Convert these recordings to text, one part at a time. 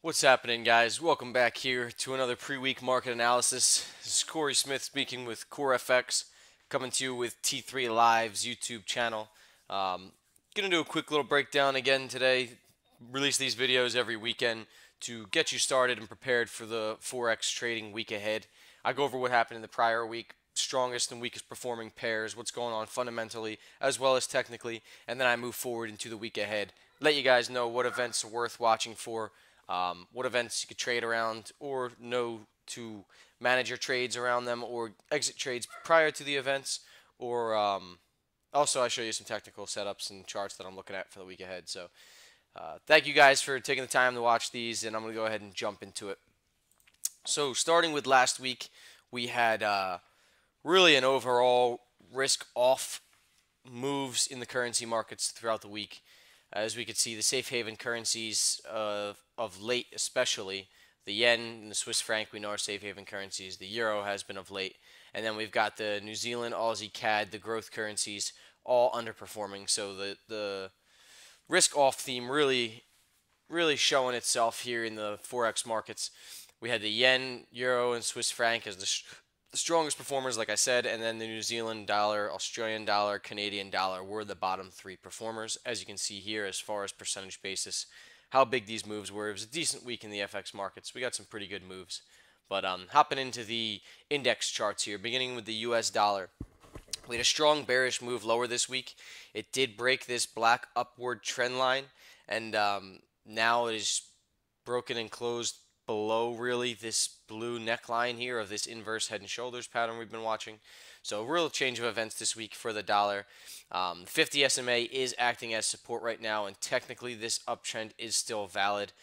What's happening, guys? Welcome back here to another pre-week market analysis. This is Corey Smith speaking with CoreFX, coming to you with T3 Live's YouTube channel. Gonna do a quick little breakdown again today. Release these videos every weekend to get you started and prepared for the Forex trading week ahead. I go over what happened in the prior week, strongest and weakest performing pairs, what's going on fundamentally as well as technically, and then I move forward into the week ahead. Let you guys know what events are worth watching for, what events you could trade around or know to manage your trades around them or exit trades prior to the events. Or also, I show you some technical setups and charts that I'm looking at for the week ahead. So thank you guys for taking the time to watch these, and I'm going to go ahead and jump into it. So starting with last week, we had really an overall risk off moves in the currency markets throughout the week. As we could see, the safe haven currencies of late, especially the yen and the Swiss franc, we know are safe haven currencies. The euro has been of late, and then we've got the New Zealand, Aussie, CAD, the growth currencies, all underperforming. So the risk off theme really showing itself here in the forex markets. We had the yen, euro, and Swiss franc as the strongest performers, like I said, and then the New Zealand dollar, Australian dollar, Canadian dollar were the bottom three performers. As you can see here, as far as percentage basis, how big these moves were. It was a decent week in the FX markets. We got some pretty good moves. But hopping into the index charts here, beginning with the US dollar. We had a strong bearish move lower this week. It did break this black upward trend line, and now it is broken and closed below really this blue neckline here of this inverse head and shoulders pattern we've been watching. So a real change of events this week for the dollar. 50 SMA is acting as support right now, and technically this uptrend is still valid.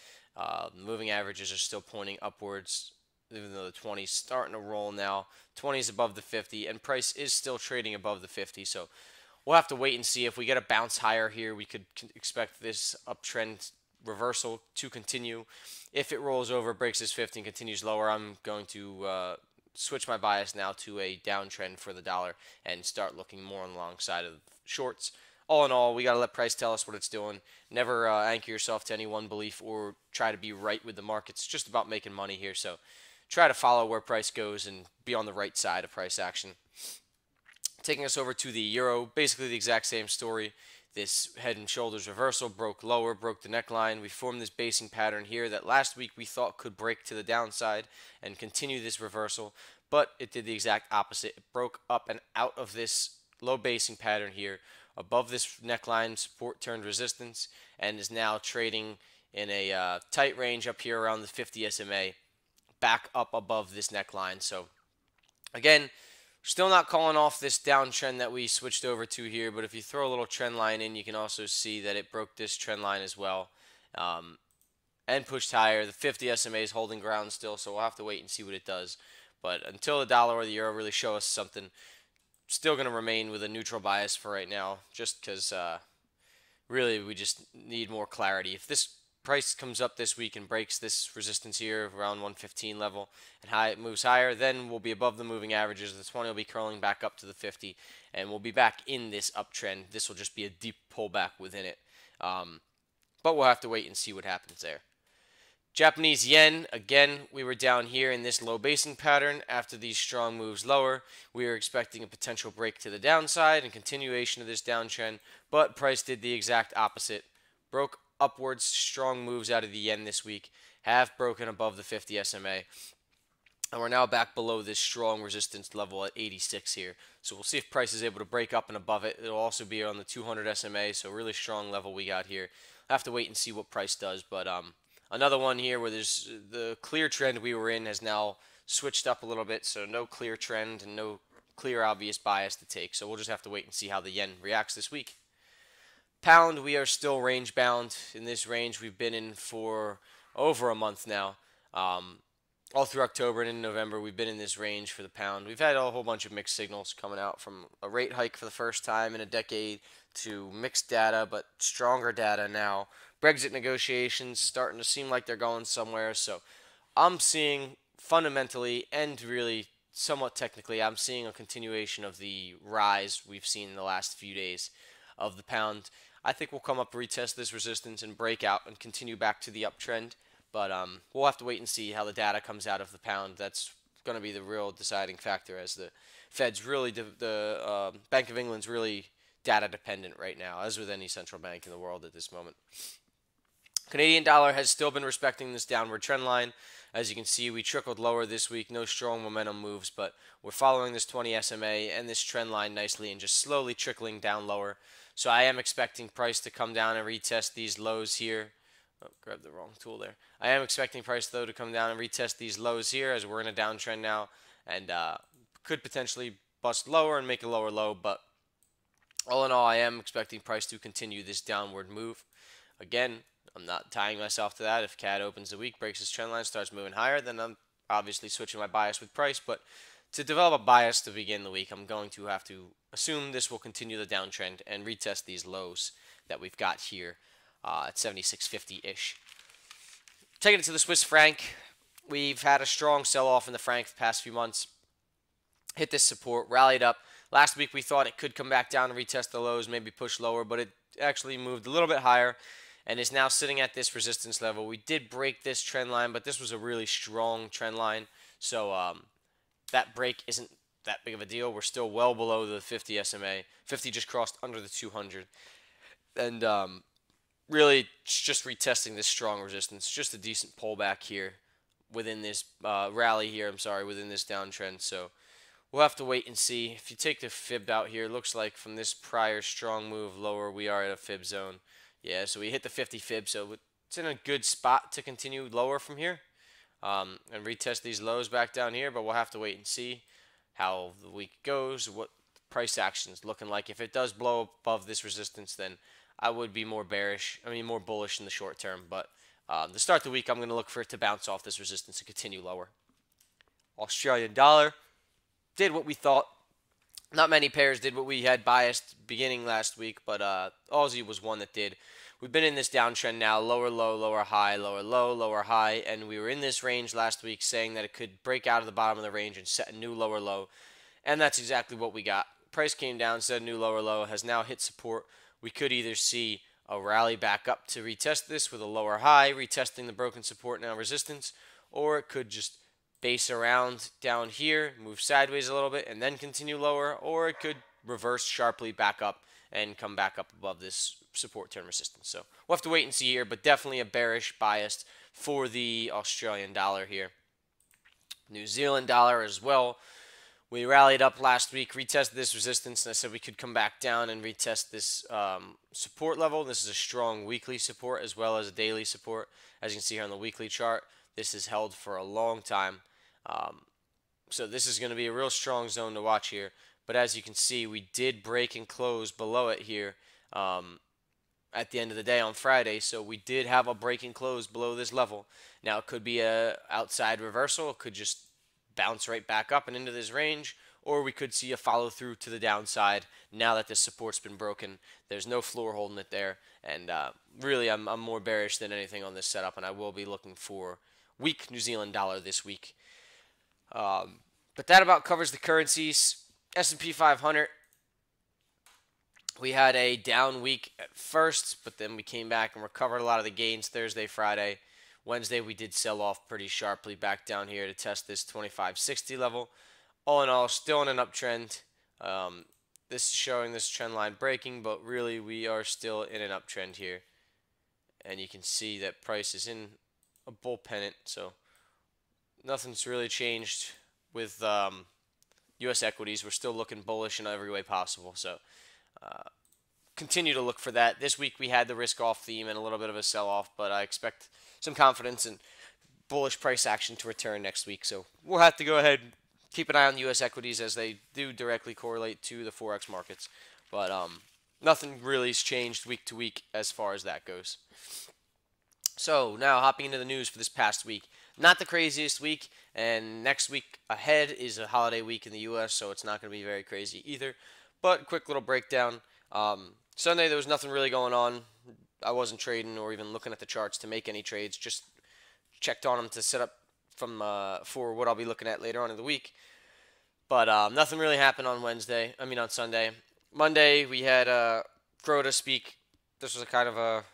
Moving averages are still pointing upwards, even though the 20 is starting to roll now. 20 is above the 50, and price is still trading above the 50. So we'll have to wait and see. If we get a bounce higher here, we could expect this uptrend reversal to continue. If it rolls over, breaks this 50 and continues lower, I'm going to switch my bias now to a downtrend for the dollar and start looking more on the long side of shorts. All in all, we got to let price tell us what it's doing. Never anchor yourself to any one belief or try to be right with the markets. It's just about making money here. So try to follow where price goes and be on the right side of price action. Taking us over to the euro, basically the exact same story. This head and shoulders reversal broke lower, broke the neckline. We formed this basing pattern here that last week we thought could break to the downside and continue this reversal, but it did the exact opposite. It broke up and out of this low basing pattern here, above this neckline, support turned resistance, and is now trading in a tight range up here around the 50 SMA, back up above this neckline. So again, still not calling off this downtrend that we switched over to here, but if you throw a little trend line in, you can also see that it broke this trend line as well and pushed higher. The 50 SMA is holding ground still, so we'll have to wait and see what it does. But until the dollar or the euro really show us something, still going to remain with a neutral bias for right now, just because really we just need more clarity. If this price comes up this week and breaks this resistance here around 115 level and it moves higher, then we'll be above the moving averages. The 20 will be curling back up to the 50, and we'll be back in this uptrend. This will just be a deep pullback within it. But we'll have to wait and see what happens there. Japanese yen, again, we were down here in this low basing pattern. After these strong moves lower, we were expecting a potential break to the downside and continuation of this downtrend, but price did the exact opposite. Broke upwards, strong moves out of the yen this week, have broken above the 50 SMA, and we're now back below this strong resistance level at 86 here. So we'll see if price is able to break up and above it. It'll also be on the 200 SMA, so really strong level we got here. I'll have to wait and see what price does, but another one here where there's the clear trend we were in has now switched up a little bit, so no clear trend and no clear obvious bias to take. So we'll just have to wait and see how the yen reacts this week. Pound, we are still range bound. In this range we've been in for over a month now. All through October and in November, we've been in this range for the pound. We've had a whole bunch of mixed signals coming out, from a rate hike for the first time in a decade to mixed data, but stronger data now. Brexit negotiations starting to seem like they're going somewhere. So I'm seeing fundamentally and really somewhat technically, I'm seeing a continuation of the rise we've seen in the last few days of the pound. I think we'll come up, retest this resistance, and break out and continue back to the uptrend. But we'll have to wait and see how the data comes out of the pound. That's going to be the real deciding factor, as the Fed's really, the Bank of England's really data dependent right now, as with any central bank in the world at this moment. Canadian dollar has still been respecting this downward trend line. As you can see, we trickled lower this week. No strong momentum moves, but we're following this 20 SMA and this trend line nicely and just slowly trickling down lower. So I am expecting price to come down and retest these lows here. Oh, grabbed the wrong tool there. I am expecting price, though, to come down and retest these lows here, as we're in a downtrend now, and could potentially bust lower and make a lower low. But all in all, I am expecting price to continue this downward move. Again, I'm not tying myself to that. If CAD opens the week, breaks its trend line, starts moving higher, then I'm obviously switching my bias with price. But to develop a bias to begin the week, I'm going to have to assume this will continue the downtrend and retest these lows that we've got here at 76.50-ish. Taking it to the Swiss franc, we've had a strong sell-off in the franc the past few months. Hit this support, rallied up. Last week we thought it could come back down and retest the lows, maybe push lower, but it actually moved a little bit higher and is now sitting at this resistance level. We did break this trend line, but this was a really strong trend line, so that break isn't that big of a deal. We're still well below the 50 SMA. 50 just crossed under the 200, and really just retesting this strong resistance. Just a decent pullback here within this rally here. Within this downtrend. So we'll have to wait and see. If you take the fib out here, it looks like from this prior strong move lower, we are at a fib zone. Yeah, so we hit the 50 fib, so it's in a good spot to continue lower from here and retest these lows back down here, but we'll have to wait and see how the week goes, what price action is looking like. If it does blow above this resistance, then I would be more bullish in the short term, but to start the week, I'm going to look for it to bounce off this resistance and continue lower. Australian dollar did what we thought. Not many pairs did what we had biased beginning last week, but Aussie was one that did. We've been in this downtrend now, lower low, lower high, lower low, lower high, and we were in this range last week saying that it could break out of the bottom of the range and set a new lower low, and that's exactly what we got. Price came down, set a new lower low, has now hit support. We could either see a rally back up to retest this with a lower high, retesting the broken support, now resistance, or it could just base around down here, move sideways a little bit, and then continue lower, or it could reverse sharply back up and come back up above this support turn resistance. So we'll have to wait and see here, but definitely a bearish bias for the Australian dollar here. New Zealand dollar as well. We rallied up last week, retested this resistance, and I said we could come back down and retest this support level. This is a strong weekly support as well as a daily support. As you can see here on the weekly chart, this is held for a long time. So this is going to be a real strong zone to watch here. But as you can see, we did break and close below it here at the end of the day on Friday. So we did have a break and close below this level. Now it could be a outside reversal. It could just bounce right back up and into this range. Or we could see a follow through to the downside now that this support's been broken. There's no floor holding it there. And really, I'm more bearish than anything on this setup. And I will be looking for weak New Zealand dollar this week. But that about covers the currencies. S&P 500, we had a down week at first, but then we came back and recovered a lot of the gains Thursday, Friday. Wednesday, we did sell off pretty sharply back down here to test this 25.60 level. All in all, still in an uptrend. This is showing this trend line breaking, but really we are still in an uptrend here. And you can see that price is in a bull pennant, so nothing's really changed with U.S. equities. We're still looking bullish in every way possible, so continue to look for that. This week we had the risk-off theme and a little bit of a sell-off, but I expect some confidence and bullish price action to return next week, so we'll have to go ahead and keep an eye on U.S. equities as they do directly correlate to the Forex markets, but nothing really has changed week to week as far as that goes. So now hopping into the news for this past week. Not the craziest week, and next week ahead is a holiday week in the U.S., so it's not going to be very crazy either. But quick little breakdown. Sunday, there was nothing really going on. I wasn't trading or even looking at the charts to make any trades. Just checked on them to set up for what I'll be looking at later on in the week. But nothing really happened on Sunday. Monday, we had Grota speak. This was a kind of a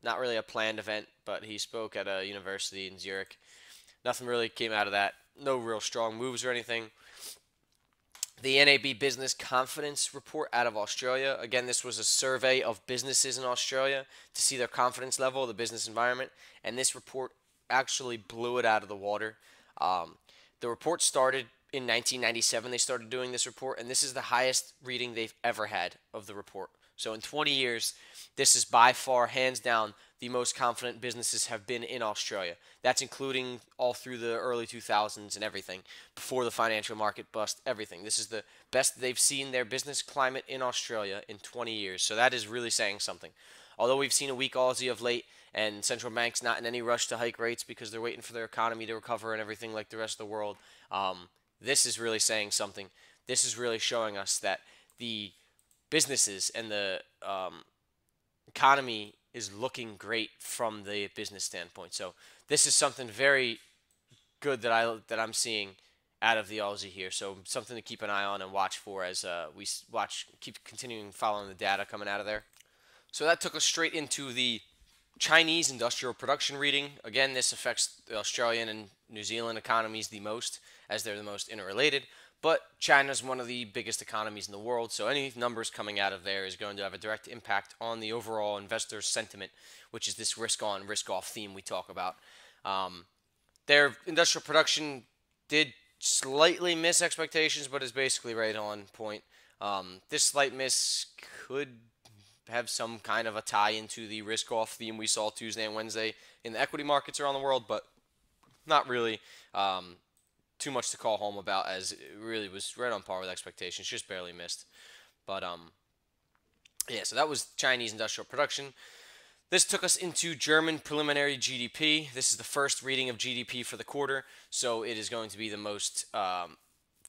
not really a planned event, but he spoke at a university in Zurich. Nothing really came out of that. No real strong moves or anything. The NAB Business Confidence Report out of Australia. Again, this was a survey of businesses in Australia to see their confidence level, the business environment, and this report actually blew it out of the water. The report started in 1997. They started doing this report, and this is the highest reading they've ever had of the report. So in 20 years, this is by far, hands down, the most confident businesses have been in Australia. That's including all through the early 2000s and everything, before the financial market bust, everything. This is the best they've seen their business climate in Australia in 20 years. So that is really saying something. Although we've seen a weak Aussie of late, and central banks not in any rush to hike rates because they're waiting for their economy to recover and everything like the rest of the world, this is really saying something. This is really showing us that the businesses and the economy is looking great from the business standpoint. So this is something very good that I'm seeing out of the Aussie here. So something to keep an eye on and watch for as we keep continuing following the data coming out of there. So that took us straight into the Chinese industrial production reading. Again, this affects the Australian and New Zealand economies the most, as they're the most interrelated. But China's one of the biggest economies in the world, so any numbers coming out of there is going to have a direct impact on the overall investor sentiment, which is this risk-on, risk-off theme we talk about. Their industrial production did slightly miss expectations, but is basically right on point. This slight miss could have some kind of a tie into the risk-off theme we saw Tuesday and Wednesday in the equity markets around the world, but not really too much to call home about, as it really was right on par with expectations, just barely missed. But yeah, so that was Chinese industrial production. This took us into German preliminary GDP. This is the first reading of GDP for the quarter, so it is going to be the most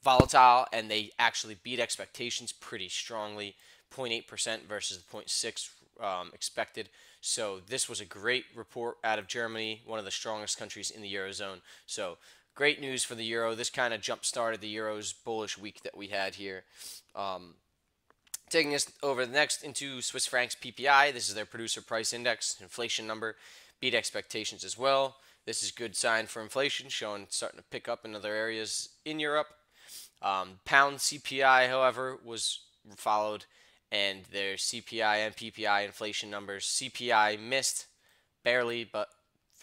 volatile, and they actually beat expectations pretty strongly, 0.8% versus the 0.6 expected. So this was a great report out of Germany, one of the strongest countries in the Eurozone. So great news for the Euro. This kind of jump-started the Euro's bullish week that we had here. Taking us over next into Swiss francs PPI. This is their producer price index, inflation number, beat expectations as well. This is good sign for inflation, showing it's starting to pick up in other areas in Europe. Pound CPI, however, was followed, and their CPI and PPI inflation numbers. CPI missed barely, but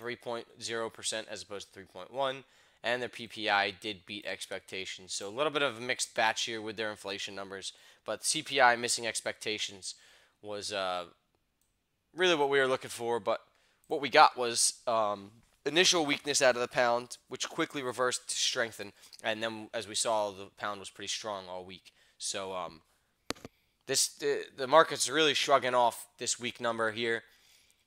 3.0% as opposed to 3.1%. And their PPI did beat expectations. So a little bit of a mixed batch here with their inflation numbers. But CPI missing expectations was really what we were looking for. But what we got was initial weakness out of the pound, which quickly reversed to strengthen. And then, as we saw, the pound was pretty strong all week. So the market's really shrugging off this weak number here.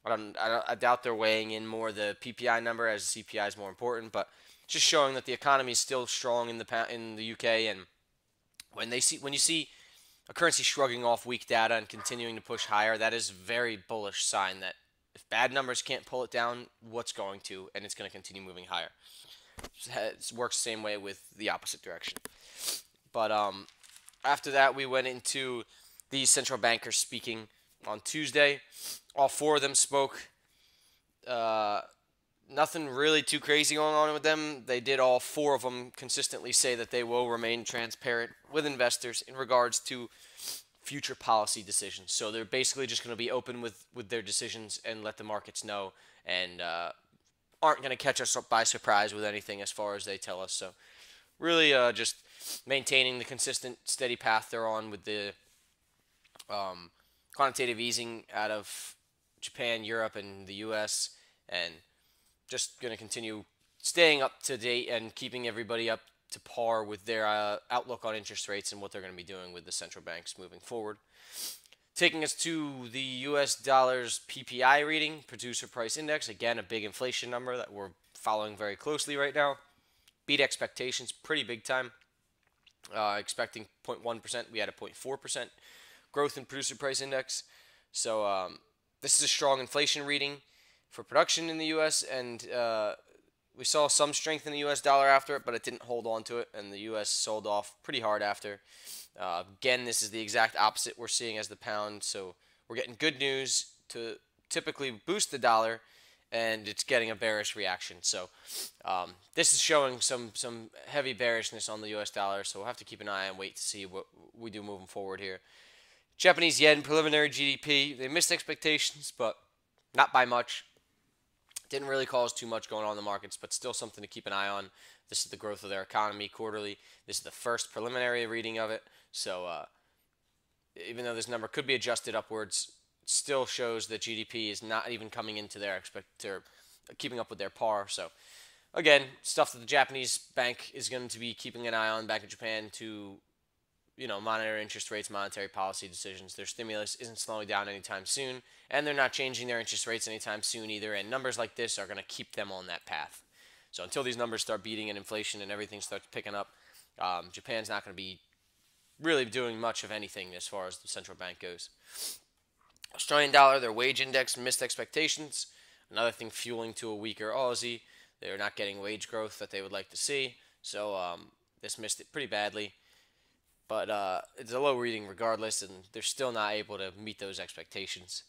I doubt they're weighing in more the PPI number, as the CPI is more important, but just showing that the economy is still strong in the UK. And when you see a currency shrugging off weak data and continuing to push higher, that is a very bullish sign that if bad numbers can't pull it down, what's going to, and it's going to continue moving higher. It works the same way with the opposite direction. But after that, we went into the central bankers speaking on Tuesday. All four of them spoke. Nothing really too crazy going on with them. They did, all four of them, consistently say that they will remain transparent with investors in regards to future policy decisions. So they're basically just going to be open with their decisions and let the markets know, and aren't going to catch us by surprise with anything as far as they tell us. So really just maintaining the consistent, steady path they're on with the quantitative easing out of Japan, Europe, and the U.S., and just going to continue staying up to date and keeping everybody up to par with their outlook on interest rates and what they're going to be doing with the central banks moving forward. Taking us to the U.S. dollars PPI reading, producer price index, again a big inflation number that we're following very closely right now. Beat expectations pretty big time. Expecting 0.1%, we had a 0.4% growth in producer price index. So this is a strong inflation reading for production in the U.S., and we saw some strength in the U.S. dollar after it, but it didn't hold on to it, and the U.S. sold off pretty hard after. Again, this is the exact opposite we're seeing as the pound, so we're getting good news to typically boost the dollar, and it's getting a bearish reaction. So this is showing some heavy bearishness on the U.S. dollar. So we'll have to keep an eye and wait to see what we do moving forward here. Japanese yen preliminary GDP, they missed expectations, but not by much. Didn't really cause too much going on in the markets, but still something to keep an eye on. This is the growth of their economy quarterly. This is the first preliminary reading of it. So even though this number could be adjusted upwards, it still shows that GDP is not even coming into their keeping up with their par. So again, stuff that the Japanese bank is going to be keeping an eye on, Bank of Japan, to monitor interest rates, monetary policy decisions. Their stimulus isn't slowing down anytime soon, and they're not changing their interest rates anytime soon either. And numbers like this are going to keep them on that path. So until these numbers start beating and inflation and everything starts picking up, Japan's not going to be really doing much of anything as far as the central bank goes. Australian dollar, their wage index missed expectations. Another thing fueling to a weaker Aussie. They're not getting wage growth that they would like to see. So this missed it pretty badly. But it's a low reading regardless, and they're still not able to meet those expectations.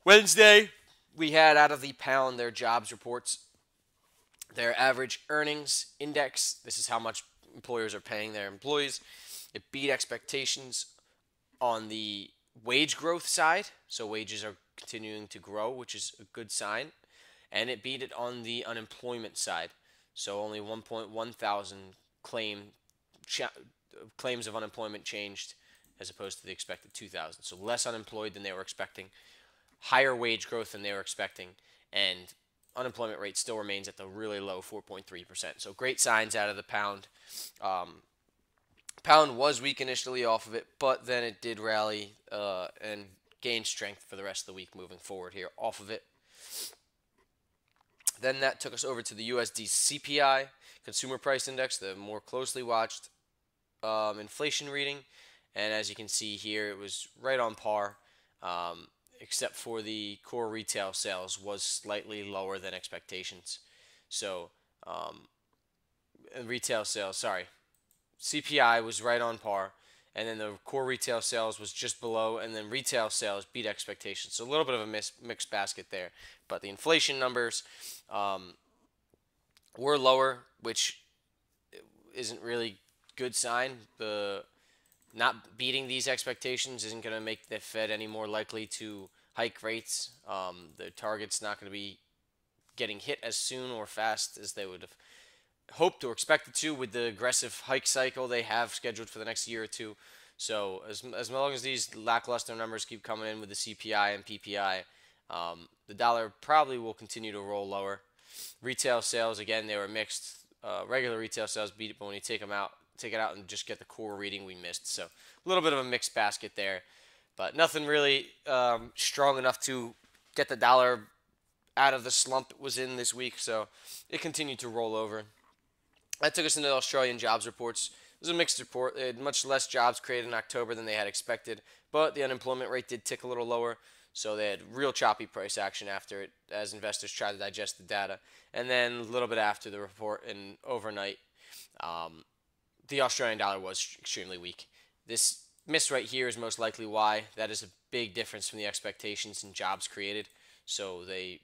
Wednesday, we had out of the pound their jobs reports. Their average earnings index, this is how much employers are paying their employees. It beat expectations on the wage growth side, so wages are continuing to grow, which is a good sign. And it beat it on the unemployment side, so only 1.1 thousand claims of unemployment changed as opposed to the expected 2,000. So less unemployed than they were expecting, higher wage growth than they were expecting, and unemployment rate still remains at the really low 4.3%. So great signs out of the pound. Pound was weak initially off of it, but then it did rally and gain strength for the rest of the week moving forward here off of it. Then that took us over to the USD CPI, Consumer Price Index, the more closely watched inflation reading. And as you can see here, it was right on par, except for the core retail sales was slightly lower than expectations. So retail sales, CPI was right on par, and then the core retail sales was just below, and then retail sales beat expectations. So a little bit of a mixed basket there. But the inflation numbers were lower, which isn't really good sign. The not beating these expectations isn't going to make the Fed any more likely to hike rates. The target's not going to be getting hit as soon or fast as they would have hoped or expected to with the aggressive hike cycle they have scheduled for the next year or two. So as long as these lackluster numbers keep coming in with the CPI and PPI, the dollar probably will continue to roll lower. Retail sales, again, they were mixed. Regular retail sales beat it, but when you take it out and just get the core reading, we missed. So a little bit of a mixed basket there, but nothing really strong enough to get the dollar out of the slump it was in this week. So it continued to roll over. That took us into the Australian jobs reports. It was a mixed report. They had much less jobs created in October than they had expected, but the unemployment rate did tick a little lower. So they had real choppy price action after it as investors tried to digest the data. And then a little bit after the report and overnight, the Australian dollar was extremely weak. This miss right here is most likely why. That is a big difference from the expectations in jobs created. So they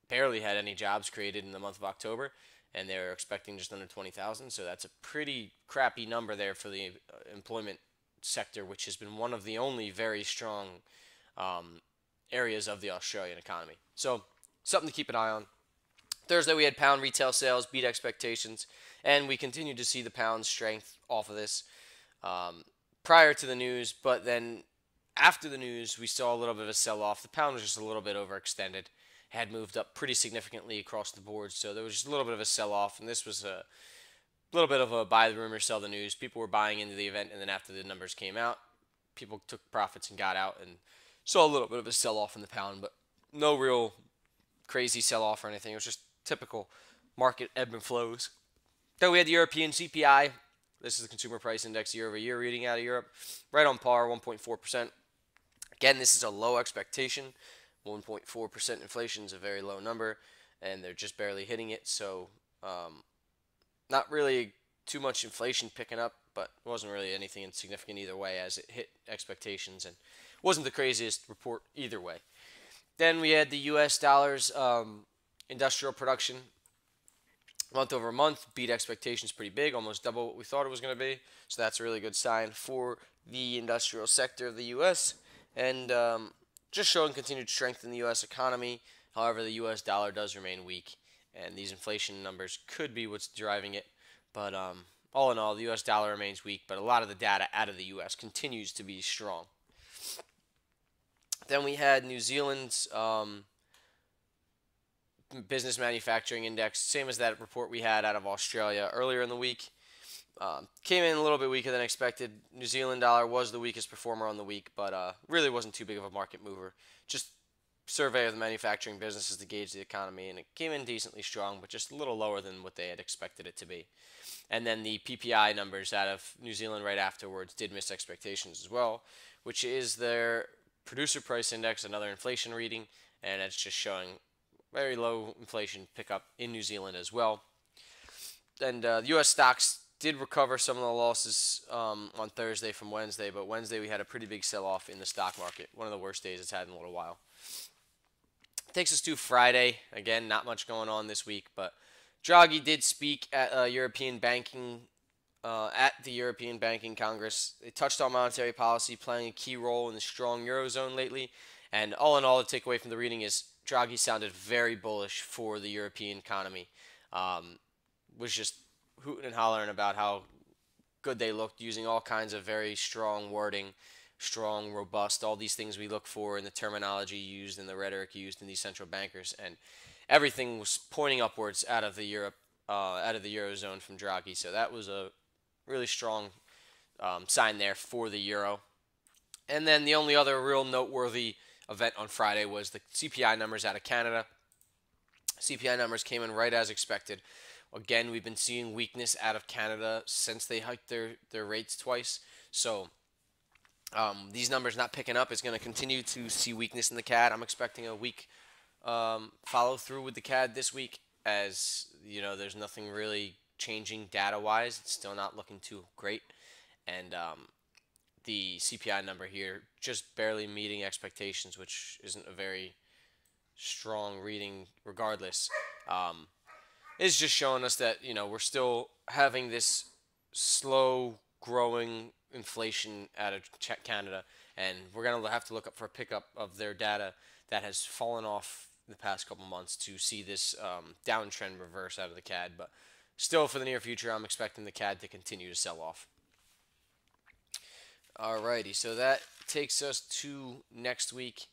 barely had any jobs created in the month of October, and they were expecting just under 20,000. So that's a pretty crappy number there for the employment sector, which has been one of the only very strong areas of the Australian economy. So something to keep an eye on. Thursday we had pound retail sales beat expectations, and we continued to see the pound strength off of this prior to the news, but then after the news we saw a little bit of a sell-off. The pound was just a little bit overextended, had moved up pretty significantly across the board, so there was just a little bit of a sell-off, and this was a little bit of a buy the rumor, sell the news. People were buying into the event, and then after the numbers came out, people took profits and got out and saw a little bit of a sell-off in the pound, but no real crazy sell-off or anything. It was just typical market ebb and flows. Then we had the European CPI. This is the Consumer Price Index year-over-year reading out of Europe. Right on par, 1.4%. Again, this is a low expectation. 1.4% inflation is a very low number, and they're just barely hitting it. So not really too much inflation picking up, but it wasn't really anything insignificant either way as it hit expectations and wasn't the craziest report either way. Then we had the U.S. dollars Industrial production, month over month, beat expectations pretty big, almost double what we thought it was going to be. So that's a really good sign for the industrial sector of the U.S. And just showing continued strength in the U.S. economy. However, the U.S. dollar does remain weak, and these inflation numbers could be what's driving it. But all in all, the U.S. dollar remains weak, but a lot of the data out of the U.S. continues to be strong. Then we had New Zealand's business manufacturing index, same as that report we had out of Australia earlier in the week. Came in a little bit weaker than expected. New Zealand dollar was the weakest performer on the week, but really wasn't too big of a market mover. Just survey of the manufacturing businesses to gauge the economy, and it came in decently strong, but just a little lower than what they had expected it to be. And then the PPI numbers out of New Zealand right afterwards did miss expectations as well, which is their producer price index, another inflation reading, and it's just showing very low inflation pickup in New Zealand as well. And the U.S. stocks did recover some of the losses on Thursday from Wednesday, but Wednesday we had a pretty big sell-off in the stock market, one of the worst days it's had in a little while. Takes us to Friday. Again, not much going on this week, but Draghi did speak at European banking at the European Banking Congress. They touched on monetary policy playing a key role in the strong eurozone lately, and all in all, the takeaway from the reading is Draghi sounded very bullish for the European economy. Was just hooting and hollering about how good they looked, using all kinds of very strong wording, strong, robust, all these things we look for in the terminology used and the rhetoric used in these central bankers, and everything was pointing upwards out of the eurozone from Draghi. So that was a really strong sign there for the euro. And then the only other real noteworthy event on Friday was the CPI numbers out of Canada. CPI numbers came in right as expected. Again, we've been seeing weakness out of Canada since they hiked their rates twice. So these numbers not picking up is going to continue to see weakness in the CAD. I'm expecting a weak follow through with the CAD this week, as you know, there's nothing really changing data-wise. It's still not looking too great, and the CPI number here just barely meeting expectations, which isn't a very strong reading regardless. It's just showing us that, you know, we're still having this slow growing inflation out of Canada, and we're going to have to look up for a pickup of their data that has fallen off the past couple months to see this downtrend reverse out of the CAD. But still, for the near future, I'm expecting the CAD to continue to sell off. Alrighty, so that takes us to next week.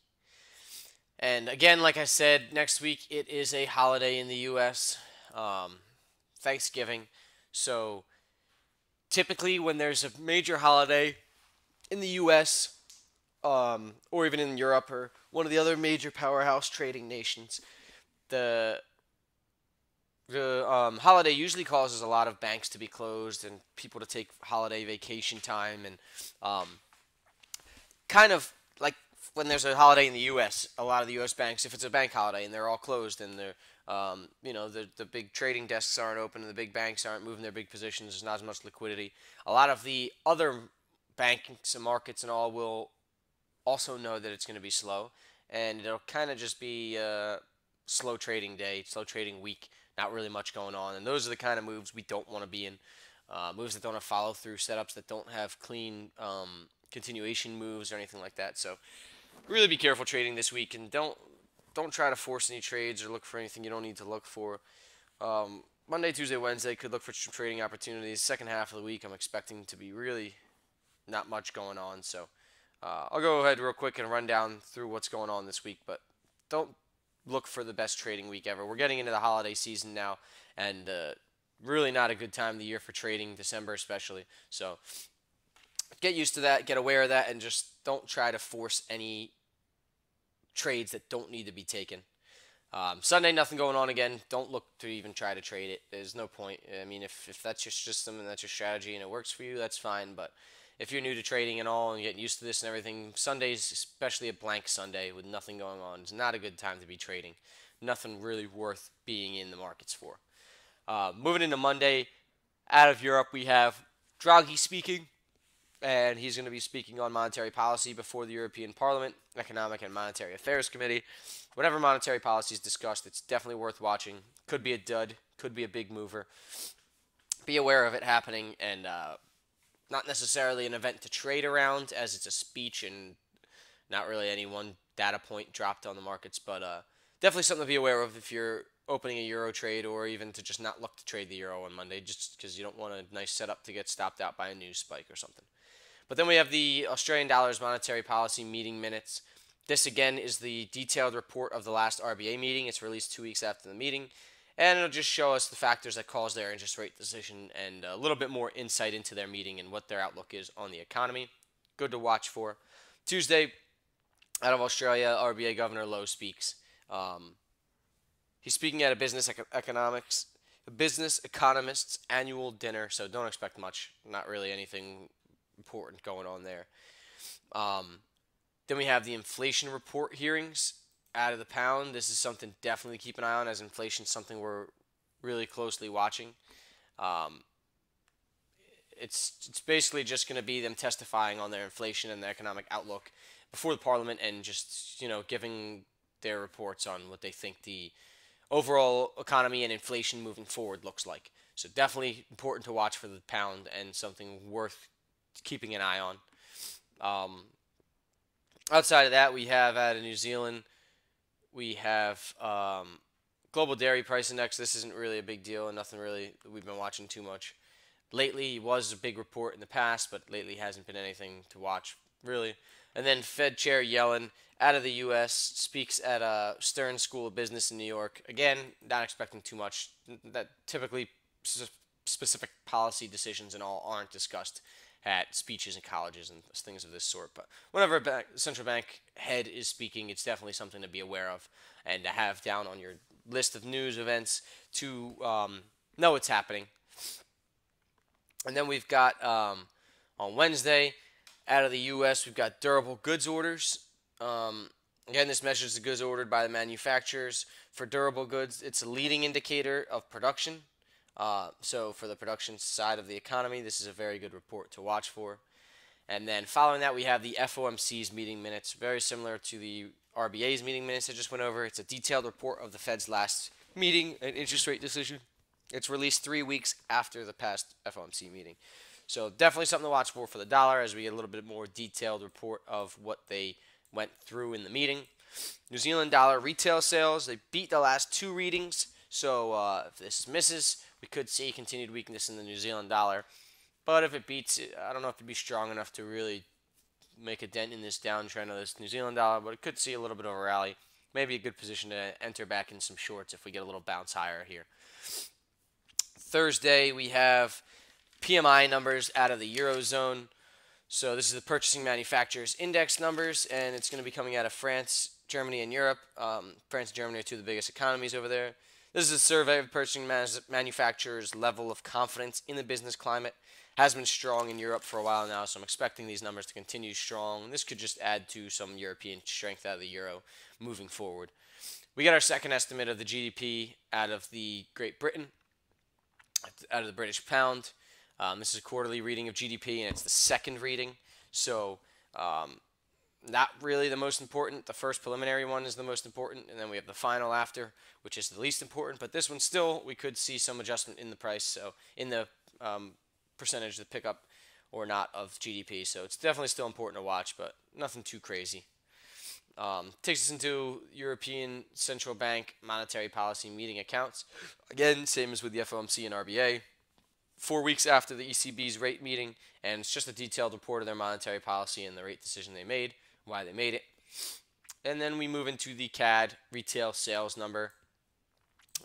And again, like I said, next week it is a holiday in the U.S., Thanksgiving. So typically when there's a major holiday in the U.S., or even in Europe or one of the other major powerhouse trading nations, the holiday usually causes a lot of banks to be closed and people to take holiday vacation time, and kind of like when there's a holiday in the U.S., a lot of the U.S. banks, if it's a bank holiday and they're all closed and they're the big trading desks aren't open and the big banks aren't moving their big positions, there's not as much liquidity. A lot of the other banks and markets and all will also know that it's going to be slow, and it'll kind of just be a slow trading day, slow trading week, not really much going on. And those are the kind of moves we don't want to be in. Moves that don't have follow through, setups that don't have clean continuation moves or anything like that. So really be careful trading this week, and don't try to force any trades or look for anything you don't need to look for. Monday, Tuesday, Wednesday could look for some trading opportunities. Second half of the week, I'm expecting to be really not much going on. So I'll go ahead real quick and run down through what's going on this week, but don't look for the best trading week ever. We're getting into the holiday season now, and really not a good time of the year for trading, December especially. So get used to that, get aware of that, and just don't try to force any trades that don't need to be taken. Sunday, nothing going on again. Don't look to even try to trade it. There's no point. I mean, if that's your system and that's your strategy and it works for you, that's fine. But if you're new to trading and all and getting used to this and everything, Sundays, especially a blank Sunday with nothing going on, is not a good time to be trading. Nothing really worth being in the markets for. Moving into Monday, out of Europe, we have Draghi speaking. and he's going to be speaking on monetary policy before the European Parliament, Economic and Monetary Affairs Committee. Whatever monetary policy is discussed, it's definitely worth watching. Could be a dud, could be a big mover. Be aware of it happening, and not necessarily an event to trade around, as it's a speech and not really any one data point dropped on the markets, but definitely something to be aware of if you're opening a euro trade, or even to just not look to trade the euro on Monday, just because you don't want a nice setup to get stopped out by a news spike or something. But then we have the Australian dollar's monetary policy meeting minutes. This again is the detailed report of the last RBA meeting. It's released 2 weeks after the meeting, and it'll just show us the factors that caused their interest rate decision and a little bit more insight into their meeting and what their outlook is on the economy. Good to watch for. Tuesday, out of Australia, RBA Governor Lowe speaks. He's speaking at a business economists annual dinner, so don't expect much. Not really anything important going on there. Then we have the inflation report hearings out of the pound. This is something definitely to keep an eye on, as inflation is something we're really closely watching. Um, it's basically just going to be them testifying on their inflation and the economic outlook before the parliament, and just giving their reports on what they think the overall economy and inflation moving forward looks like. So definitely important to watch for the pound, and something worth keeping an eye on. Outside of that, we have out of New Zealand, we have global dairy price index. This isn't really a big deal, and nothing really we've been watching too much lately. It was a big report in the past, but lately hasn't been anything to watch really. And then Fed Chair Yellen out of the U.S. speaks at a Stern School of Business in New York. Again, not expecting too much. That typically specific policy decisions and all aren't discussed at speeches in colleges and things of this sort. But whenever a central bank head is speaking, it's definitely something to be aware of and to have down on your list of news events to know what's happening. And then we've got on Wednesday, out of the U.S., we've got durable goods orders. Again, this measures the goods ordered by the manufacturers. For durable goods, it's a leading indicator of production. So for the production side of the economy, this is a very good report to watch for. And then following that, we have the FOMC's meeting minutes, very similar to the RBA's meeting minutes I just went over. It's a detailed report of the Fed's last meeting and interest rate decision. It's released 3 weeks after the past FOMC meeting. So definitely something to watch for the dollar, as we get a little bit more detailed report of what they went through in the meeting. New Zealand dollar retail sales, they beat the last 2 readings. So if this misses, we could see continued weakness in the New Zealand dollar. But if it beats, I don't know if it'd be strong enough to really make a dent in this downtrend of this New Zealand dollar, but it could see a little bit of a rally. Maybe a good position to enter back in some shorts if we get a little bounce higher here. Thursday, we have PMI numbers out of the Eurozone. So this is the Purchasing Manufacturers Index numbers, and it's going to be coming out of France, Germany, and Europe. France and Germany are 2 of the biggest economies over there. This is a survey of purchasing manufacturers' level of confidence in the business climate. Has been strong in Europe for a while now, so I'm expecting these numbers to continue strong. This could just add to some European strength out of the euro moving forward. We got our second estimate of the GDP out of the Great Britain, out of the British pound. This is a quarterly reading of GDP, and it's the second reading. So not really the most important. The first preliminary one is the most important, and then we have the final after, which is the least important. But this one still, we could see some adjustment in the price, so in the percentage, the pickup or not of GDP. So it's definitely still important to watch, but nothing too crazy. Takes us into European Central Bank monetary policy meeting accounts. Again, same as with the FOMC and RBA. 4 weeks after the ECB's rate meeting, and it's just a detailed report of their monetary policy and the rate decision they made, why they made it. And then we move into the CAD retail sales number.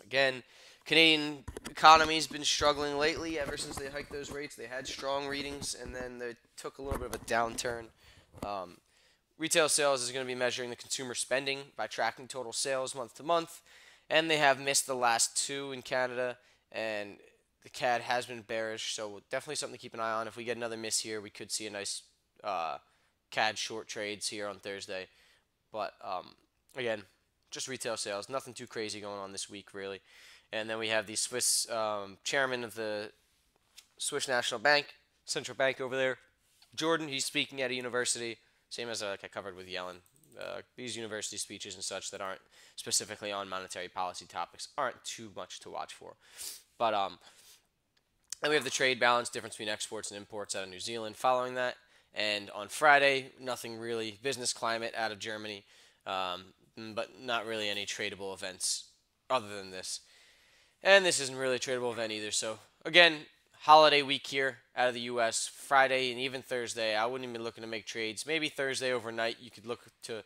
Again, Canadian economy's been struggling lately ever since they hiked those rates. They had strong readings, and then they took a little bit of a downturn. Retail sales is going to be measuring the consumer spending by tracking total sales month to month, and they have missed the last 2 in Canada, and the CAD has been bearish, so definitely something to keep an eye on. If we get another miss here, we could see a nice CAD short trades here on Thursday. But again, just retail sales, nothing too crazy going on this week really. And then we have the Swiss chairman of the Swiss National Bank, central bank over there, Jordan, he's speaking at a university, same as like I covered with Yellen. These university speeches and such that aren't specifically on monetary policy topics aren't too much to watch for. But and we have the trade balance difference between exports and imports out of New Zealand following that. And on Friday, nothing really. Business climate out of Germany, but not really any tradable events other than this. And this isn't really a tradable event either. So, again, holiday week here out of the U.S. Friday and even Thursday. I wouldn't even be looking to make trades. Maybe Thursday overnight you could look to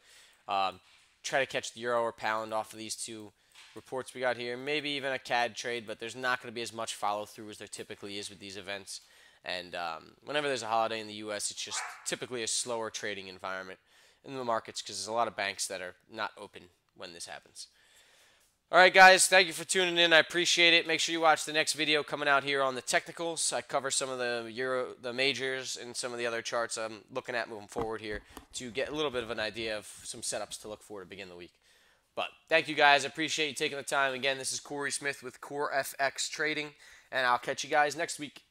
try to catch the euro or pound off of these two reports we got here. Maybe even a CAD trade, but there's not going to be as much follow through as there typically is with these events. And whenever there's a holiday in the U.S., it's just typically a slower trading environment in the markets because there's a lot of banks that are not open when this happens. All right, guys, thank you for tuning in. I appreciate it. Make sure you watch the next video coming out here on the technicals. I cover some of the majors and some of the other charts I'm looking at moving forward here to get a little bit of an idea of some setups to look for to begin the week. But thank you, guys. I appreciate you taking the time. Again, this is Corey Smith with Core FX Trading, and I'll catch you guys next week.